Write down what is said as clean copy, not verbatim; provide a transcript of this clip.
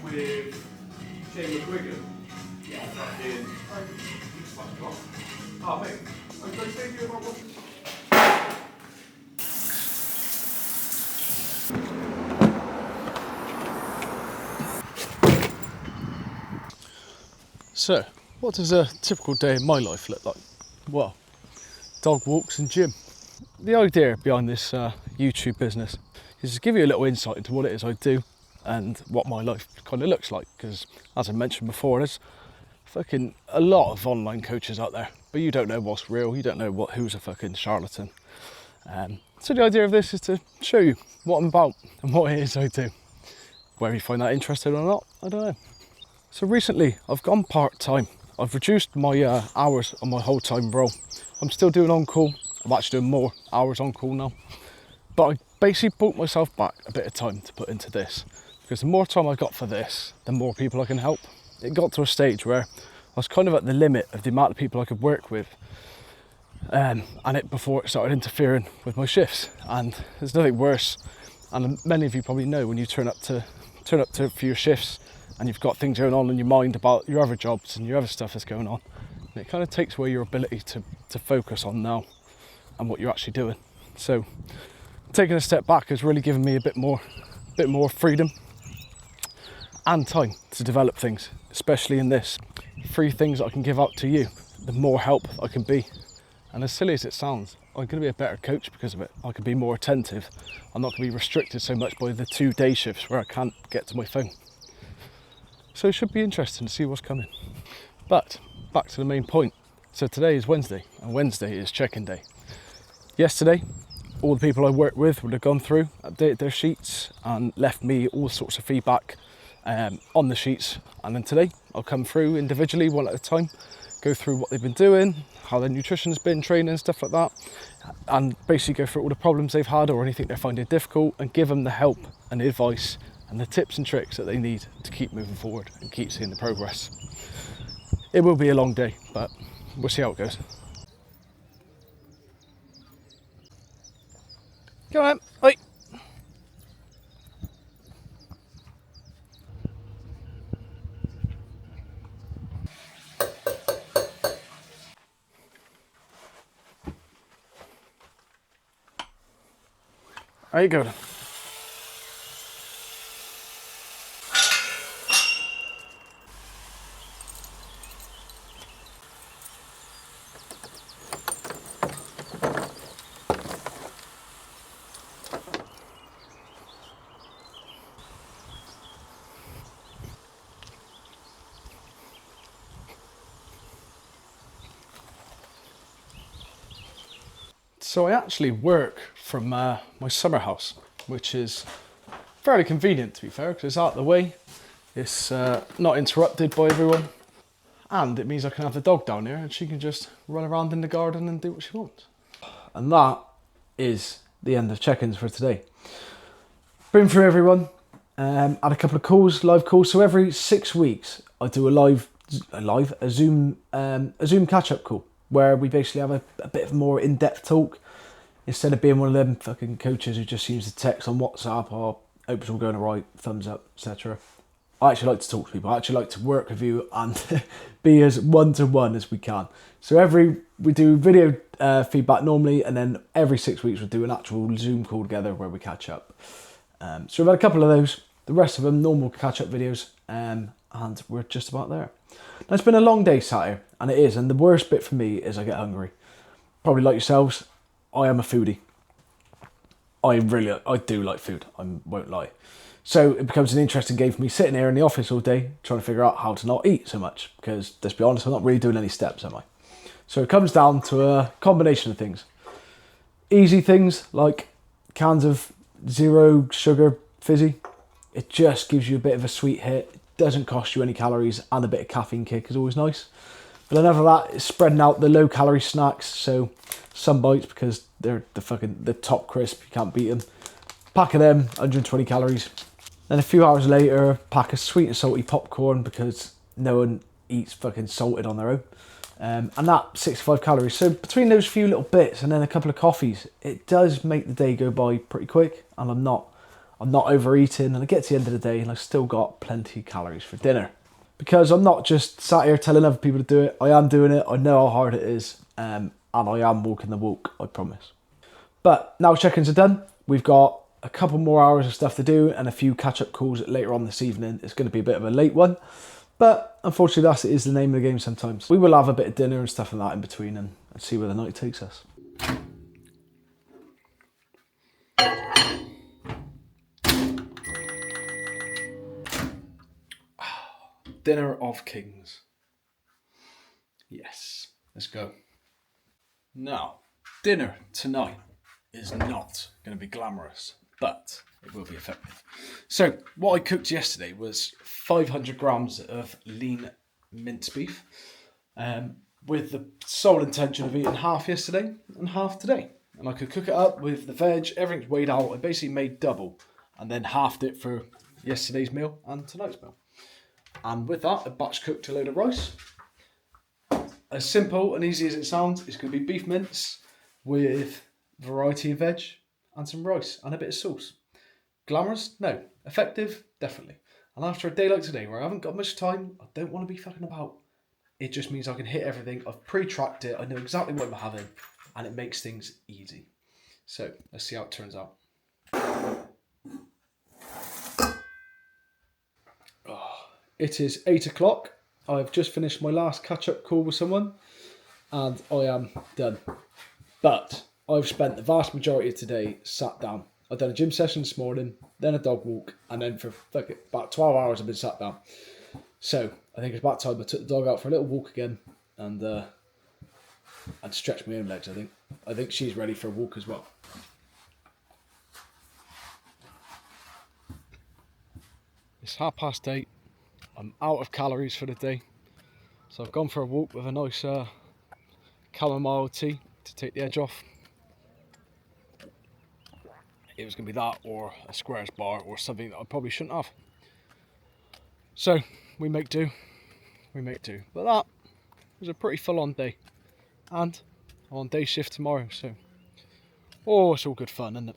With Jamie Wigan. Yeah. Fucking. Oh, mate. I'm going to say to you about what. So, what does a typical day in my life look like? Well, dog walks and gym. The idea behind this YouTube business is to give you a little insight into what it is I do and what my life kind of looks like, because as I mentioned before, there's fucking a lot of online coaches out there, but you don't know what's real, you don't know who's a fucking charlatan. So the idea of this is to show you what I'm about and what it is I do. Whether you find that interesting or not, I don't know. So recently I've gone part-time. I've reduced my hours on my whole-time role. I'm still doing on-call. I'm actually doing more hours on-call now. But I basically bought myself back a bit of time to put into this, because the more time I got for this, the more people I can help. It got to a stage where I was kind of at the limit of the amount of people I could work with, and before it started interfering with my shifts. And there's nothing worse, and many of you probably know, when you turn up to for your shifts and you've got things going on in your mind about your other jobs and your other stuff that's going on, and it kind of takes away your ability to focus on now and what you're actually doing. So taking a step back has really given me a bit more freedom and time to develop things, especially in this. Free things I can give out to you, the more help I can be. And as silly as it sounds, I'm going to be a better coach because of it. I can be more attentive. I'm not going to be restricted so much by the 2 day shifts where I can't get to my phone. So it should be interesting to see what's coming. But back to the main point. So today is Wednesday, and Wednesday is check-in day. Yesterday, all the people I worked with would have gone through, updated their sheets and left me all sorts of feedback on the sheets. And then today I'll come through individually, one at a time, go through what they've been doing, how their nutrition's been, training, stuff like that, and basically go through all the problems they've had or anything they're finding difficult, and give them the help and the advice and the tips and tricks that they need to keep moving forward and keep seeing the progress. It will be a long day, but we'll see how it goes. Come on, oi. There you go then. So I actually work from my summer house, which is fairly convenient, to be fair, because it's out of the way. It's not interrupted by everyone, and it means I can have the dog down here and she can just run around in the garden and do what she wants. And that is the end of check-ins for today. Been through everyone, had a couple of calls, live calls. So every 6 weeks I do a Zoom catch-up call, where we basically have a bit of more in-depth talk, instead of being one of them fucking coaches who just seems to text on WhatsApp or hope it's all going alright, thumbs up, etc. I actually like to talk to people. I actually like to work with you and be as one-to-one as we can. So we do video feedback normally, and then every 6 weeks we'll do an actual Zoom call together where we catch up. So we've had a couple of those. The rest of them normal catch-up videos, and we're just about there. Now, it's been a long day sat here, and it is, and the worst bit for me is I get hungry. Probably like yourselves, I am a foodie. I do like food, I won't lie. So it becomes an interesting game for me sitting here in the office all day trying to figure out how to not eat so much, because let's be honest, I'm not really doing any steps, am I? So it comes down to a combination of things. Easy things like cans of zero sugar fizzy. It just gives you a bit of a sweet hit. It doesn't cost you any calories, and a bit of caffeine kick is always nice. But enough of that, it's spreading out the low calorie snacks. So some bites, because they're the top crisp, you can't beat them. Pack of them, 120 calories. Then a few hours later, pack of sweet and salty popcorn, because no one eats fucking salted on their own. And that 65 calories. So between those few little bits and then a couple of coffees, it does make the day go by pretty quick. And I'm not overeating, and I get to the end of the day and I've still got plenty of calories for dinner. Because I'm not just sat here telling other people to do it, I am doing it, I know how hard it is, and I am walking the walk, I promise. But now check-ins are done, we've got a couple more hours of stuff to do and a few catch-up calls later on this evening. It's going to be a bit of a late one, but unfortunately that is the name of the game sometimes. We will have a bit of dinner and stuff like that in between and see where the night takes us. Dinner of Kings. Yes, let's go. Now, dinner tonight is not going to be glamorous, but it will be effective. So, what I cooked yesterday was 500 grams of lean minced beef, with the sole intention of eating half yesterday and half today. And I could cook it up with the veg, everything's weighed out. I basically made double and then halved it for yesterday's meal and tonight's meal. And with that, I batch cooked a load of rice. As simple and easy as it sounds, it's going to be beef mince with variety of veg and some rice and a bit of sauce. Glamorous? No. Effective? Definitely. And after a day like today where I haven't got much time, I don't want to be fucking about. It just means I can hit everything. I've pre-tracked it. I know exactly what I'm having, and it makes things easy. So let's see how it turns out. It is 8 o'clock. I've just finished my last catch-up call with someone, and I am done. But I've spent the vast majority of today sat down. I've done a gym session this morning, then a dog walk, and then for about 12 hours I've been sat down. So I think it's about time I took the dog out for a little walk again, and I'd stretch my own legs. I think she's ready for a walk as well. It's 8:30. I'm out of calories for the day, so I've gone for a walk with a nice chamomile tea to take the edge off. It was going to be that or a Squares bar or something that I probably shouldn't have. So we make do. But that was a pretty full-on day, and I'm on day shift tomorrow. So it's all good fun, isn't it?